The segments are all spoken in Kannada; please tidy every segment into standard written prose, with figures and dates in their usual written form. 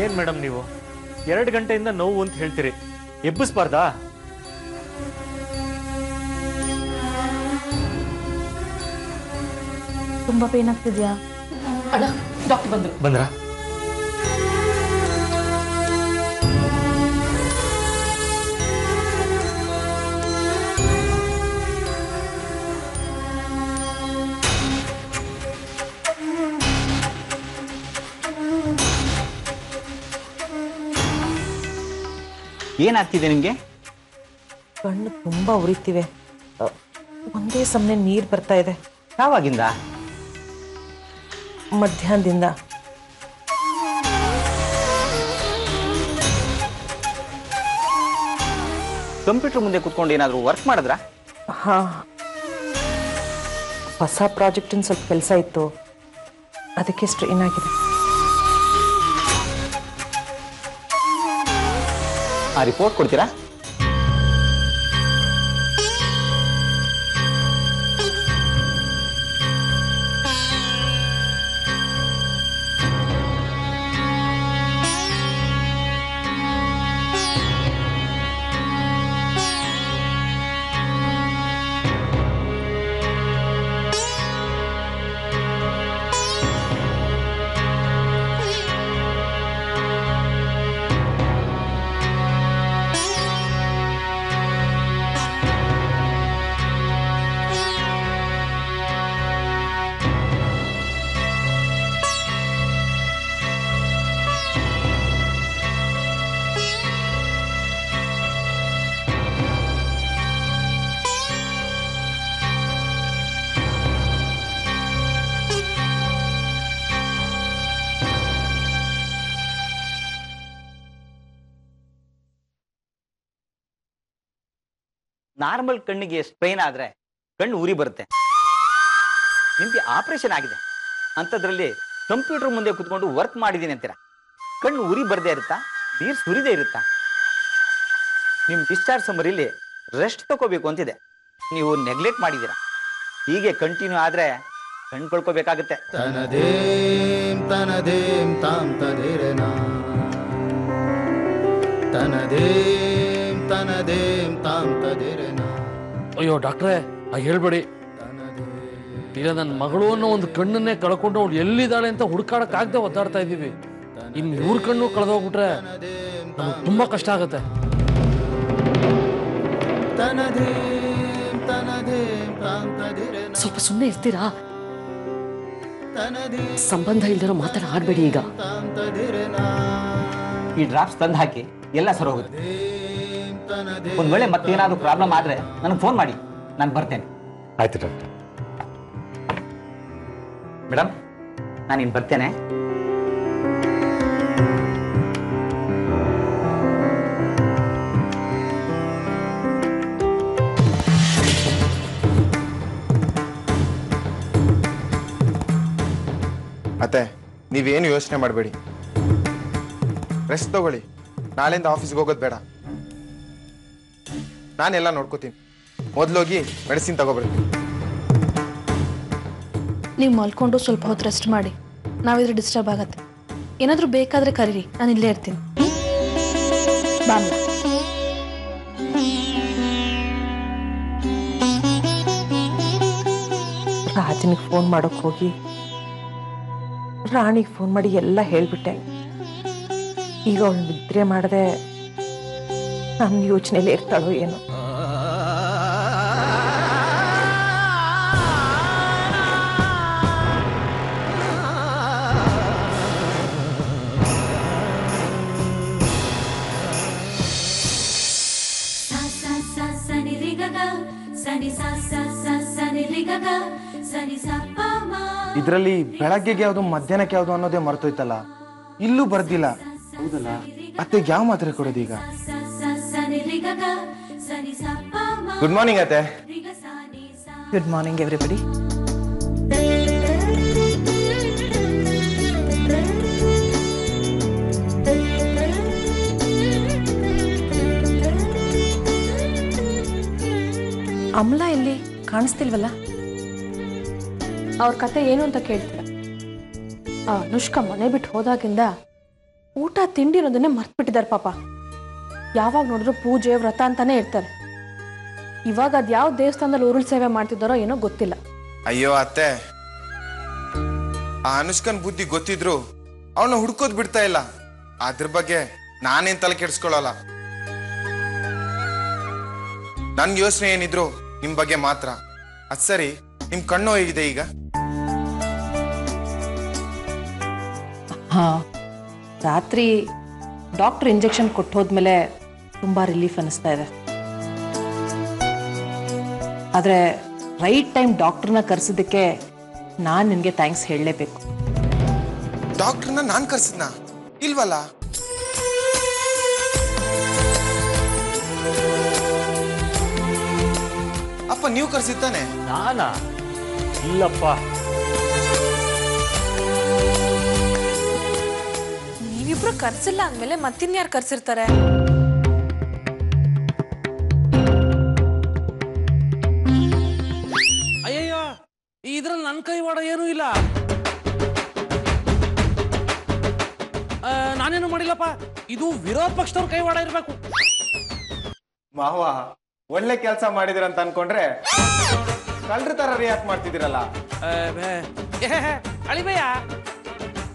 ಏನ್ ಮೇಡಮ್ ನೀವು 2 ಗಂಟೆಯಿಂದ ನೋವು ಅಂತ ಹೇಳ್ತೀರಿ, ಎಬ್ಬಿಸ್ಬಾರ್ದಾ? ತುಂಬಾ ಪೇನ್ ಆಗ್ತಿದ್ಯಾ? ಅಣ್ಣ ಡಾಕ್ಟರ್ ಬಂದ್ರಾ? ಏನಾಗ್ತಿದೆ ನಿಮ್ಗೆ? ಕಣ್ಣು ತುಂಬಾ ಉರಿತಿವೆ, ಒಂದೇ ಸಮನೆ ನೀರು ಬರ್ತಾ ಇದೆ. ಯಾವಾಗಿಂದ? ಮಧ್ಯಾಹ್ನದಿಂದ. ಕಂಪ್ಯೂಟರ್ ಮುಂದೆ ಕುತ್ಕೊಂಡು ಏನಾದರೂ ವರ್ಕ್ ಮಾಡಿದ್ರಾ? ಹಾ, ಹೊಸ ಪ್ರಾಜೆಕ್ಟಿನ ಸ್ವಲ್ಪ ಕೆಲಸ ಇತ್ತು, ಅದಕ್ಕೆ ಸ್ಟ್ರೈನ್ ಆಗಿದೆ. ಆ ರಿಪೋರ್ಟ್ ಕೊಡ್ತೀರಾ? ನಾರ್ಮಲ್ ಕಣ್ಣಿಗೆ ಸ್ಟ್ರೈನ್ ಆದ್ರೆ ಕಣ್ಣು ಉರಿ ಬರುತ್ತೆ. ನಿಮ್ಗೆ ಆಪರೇಷನ್ ಆಗಿದೆ ಅಂಥದ್ರಲ್ಲಿ ಕಂಪ್ಯೂಟರ್ ಮುಂದೆ ಕುತ್ಕೊಂಡು ವರ್ಕ್ ಮಾಡಿದ್ದೀನಿ ಅಂತೀರಾ, ಕಣ್ಣು ಉರಿ ಬರದೇ ಇರುತ್ತಾ? ನೀರು ಸುರಿದೇ ಇರುತ್ತಾ? ನಿಮ್ಮ ಡಿಸ್ಚಾರ್ಜ್ ಸಮರಿಲಿ ರೆಸ್ಟ್ ತಗೋಬೇಕು ಅಂತಿದೆ, ನೀವು ನೆಗ್ಲೆಕ್ಟ್ ಮಾಡಿದ್ದೀರಾ. ಹೀಗೆ ಕಂಟಿನ್ಯೂ ಆದ್ರೆ ಕಣ್ಣು ಕಳ್ಕೋಬೇಕಾಗುತ್ತೆ. ತನದೇಂ ತನದೇಂ ತಾಂ ತದೇರನಾ ತನದೇಂ ತನದೇಂ ತಾಂ ತದೇರನಾ. ಅಯ್ಯೋ ಡಾಕ್ಟ್ರೇ, ಹೇಳ್ಬೇಡಿ. ಈಗ ನನ್ನ ಮಗಳು ಅನ್ನೋ ಒಂದು ಕಣ್ಣನ್ನೇ ಕಳ್ಕೊಂಡು ಅವಳು ಎಲ್ಲಿದ್ದಾಳೆ ಅಂತ ಹುಡುಕಾಡಕ್ಕಾಗದೆ ಒದ್ದಾಡ್ತಾ ಇದ್ದೀವಿ. ಇನ್ನು 100 ಕಣ್ಣು ಕಳೆದೋಗ್ಬಿಟ್ರೆ ನಮಗೆ ತುಂಬಾ ಕಷ್ಟ ಆಗುತ್ತೆ. ಸ್ವಲ್ಪ ಸುಮ್ಮನೆ ಇರ್ತೀರಾ? ಸಂಬಂಧ ಇಲ್ದಿರೋ ಮಾತಾಡ ಆಡ್ಬೇಡಿ. ಈಗ ಈ ಡ್ರಾಪ್ಸ್ ತಂದು ಹಾಕಿ ಎಲ್ಲ ಸರಿ ಹೋಗುತ್ತೆ. ಒಂದ್ ವೇಳೆ ಮತ್ತೇನಾದ್ರೂ ಪ್ರಾಬ್ಲಮ್ ಆದ್ರೆ ನನಗೆ ಫೋನ್ ಮಾಡಿ, ನಾನು ಬರ್ತೇನೆ. ಆಯ್ತು ಡಾಕ್ಟರ್. ಮೇಡಮ್, ನಾನಿನ್ ಬರ್ತೇನೆ. ಅತ್ತೆ, ನೀವೇನು ಯೋಚನೆ ಮಾಡಬೇಡಿ, ರೆಸ್ಟ್ ತಗೊಳ್ಳಿ. ನಾಳೆಯಿಂದ ಆಫೀಸ್ಗೆ ಹೋಗೋದು ಬೇಡ, ನಾನೆಲ್ಲ ನೋಡ್ಕೋತೀನಿ. ಮೊದಲೋಗಿ ಮೆಡಿಸಿನ್ ತಗೋಬರ್ತೀನಿ. ನೀವು ಮಲ್ಕೊಂಡು ಸ್ವಲ್ಪ ಹೊತ್ತು ರೆಸ್ಟ್ ಮಾಡಿ. ನಾವಿದ್ರೆ ಡಿಸ್ಟರ್ಬ್ ಆಗತ್ತೆ. ಏನಾದರೂ ಬೇಕಾದರೆ ಕರೀರಿ, ನಾನು ಇಲ್ಲೇ ಇರ್ತೀನಿ. ಬಾಮ್ಮ. ರಾಜನಿಗೆ ಫೋನ್ ಮಾಡೋಕೆ ಹೋಗಿ ರಾಣಿಗೆ ಫೋನ್ ಮಾಡಿ ಎಲ್ಲ ಹೇಳ್ಬಿಟ್ಟೆ. ಈಗ ಅವಳು ನಿದ್ರೆ ಮಾಡದೆ ನನ್ನ ಯೋಚನೆಯಲ್ಲಿ ಇರ್ತಾಳೋ ಏನೋ. ಇದರಲ್ಲಿ ಬೆಳಗ್ಗೆಗೆ ಯಾವುದು ಮಧ್ಯಾಹ್ನಕ್ಕೆ ಯಾವುದು ಅನ್ನೋದೇ ಮರ್ತೋಯ್ತಲ್ಲ, ಇಲ್ಲೂ ಬರ್ದಿಲ್ಲ. ಹೌದಲ್ಲ ಅತ್ತೆಗೆ ಯಾವ ಮಾತ್ರೆ ಕೊಡೋದು ಈಗ? ಗುಡ್ ಮಾರ್ನಿಂಗ್ ಅತ್ತೆ. Good morning everybody. ಅಮಲಾ ಎಲ್ಲಿ ಕಾಣಿಸ್ತಿಲ್ವಲ್ಲ? ಅವ್ರ ಕತೆ ಏನು ಅಂತ ಕೇಳ್ತೀರ? ಅನುಷ್ಕಾ ಮನೆ ಬಿಟ್ಟು ಹೋದಾಗಿಂದ ಊಟ ತಿಂಡಿ ಅನ್ನೋದನ್ನೇ ಮರ್ತ್ಬಿಟ್ಟಿದ್ದಾರೆ ಪಾಪ. ಯಾವಾಗ ನೋಡಿದ್ರು ಪೂಜೆ ವ್ರತ ಅಂತಾನೆ ಇರ್ತಾರೆ. ಇವಾಗ ಅದು ಯಾವ ದೇವಸ್ಥಾನದಲ್ಲಿ ಉರುಳು ಸೇವೆ ಮಾಡ್ತಿದ್ದಾರೋ ಏನೋ ಗೊತ್ತಿಲ್ಲ. ಅಯ್ಯೋ ಅತ್ತೆ, ಆ ಅನುಷ್ಕನ್ ಬುದ್ಧಿ ಗೊತ್ತಿದ್ರು ಅವಳನ್ನ ಹುಡ್ಕೋದ್ ಬಿಡ್ತಾ ಇಲ್ಲ. ಅದ್ರ ಬಗ್ಗೆ ನಾನೇನ್ ತಲೆ ಕೆಡ್ಸ್ಕೊಳಲ್ಲ. ನನ್ ಯೋಚನೆ ಏನಿದ್ರು ನಿಮ್ ಬಗ್ಗೆ ಮಾತ್ರ. ಅದ್ ಸರಿ, ನಿಮ್ ಕಣ್ಣು ಹೇಗಿದೆ ಈಗ? ಹಾ, ರಾತ್ರಿ ಡಾಕ್ಟರ್ ಇಂಜೆಕ್ಷನ್ ಕೊಟ್ಟು ಹೋದ್ಮೇಲೆ ತುಂಬ ರಿಲೀಫ್ ಅನ್ನಿಸ್ತಾ ಇದೆ. ಆದರೆ ರೈಟ್ ಟೈಮ್ ಡಾಕ್ಟರ್ನ ಕರೆಸಿದ್ದಕ್ಕೆ ನಾನು ನಿನಗೆ ಥ್ಯಾಂಕ್ಸ್ ಹೇಳಲೇಬೇಕು. ಡಾಕ್ಟರ್ನ ನಾನ್ ಕರ್ಸಿದ್ನಾ? ಇಲ್ವಲ್ಲ. ಅಪ್ಪ ನೀವು ಕರ್ಸಿದ್ದಾನೆ? ನಾನಾ? ಇಲ್ಲಪ್ಪ. ನೀವಿಬ್ರು ಕರ್ಸಿಲ್ಲ ಅಂದ್ಮೇಲೆ ಮತ್ತಿನ್ಯಾರು ಕರ್ಸಿರ್ತಾರೆ? ಅಯ್ಯಯ್ಯೋ, ಇದ್ರಲ್ಲಿ ನನ್ನ ಕೈವಾಡ ಏನೂ ಇಲ್ಲ. ನಾನೇನು ಮಾಡಿಲ್ಲಪ್ಪ. ಇದು ವಿರೋಧ ಪಕ್ಷದವ್ರ ಕೈವಾಡ ಇರ್ಬೇಕು. ಮಾವ, ಒಳ್ಳೆ ಕೆಲಸ ಮಾಡಿದಿರಂತ ಅನ್ಕೊಂಡ್ರೆ ಕಳ್ರ ತರ ರಿಯಾಕ್ಟ್ ಮಾಡ್ತಿದ್ದೀರಲ್ಲ. ಅಳಿಬಯ್ಯ,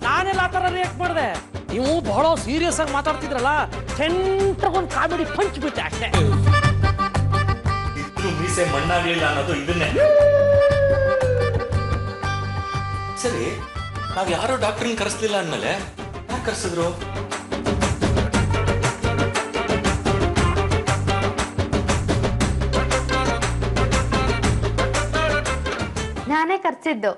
ನಾನೆಲ್ಲ ಆ ಥರ ರಿಯಾಕ್ಟ್ ಮಾಡಿದೆ. ನೀವು ಬಹಳ ಸೀರಿಯಸ್ ಆಗಿ ಮಾತಾಡ್ತಿದ್ರಲ್ಲ, ಸೆಂಟ್ರಗೊಂದು ಕಾಮಿಡಿ ಪಂಚ್ ಬಿಟ್ಟೆ ಅಷ್ಟೇ. ಇದ್ರು ಮೀಸೆ ಮಣ್ಣಾಗ್ಲಿಲ್ಲ ಅನ್ನೋದು ಇದನ್ನೇ. ಸರಿ, ನಾವ್ ಯಾರೋ ಡಾಕ್ಟರ್ನ ಕರೆಸ್ಲಿಲ್ಲ ಅಂದ್ಮೇಲೆ ಯಾಕೆ ಕರೆಸಿದ್ರು? ನಾನೇ ಕರ್ಸಿದ್ದು.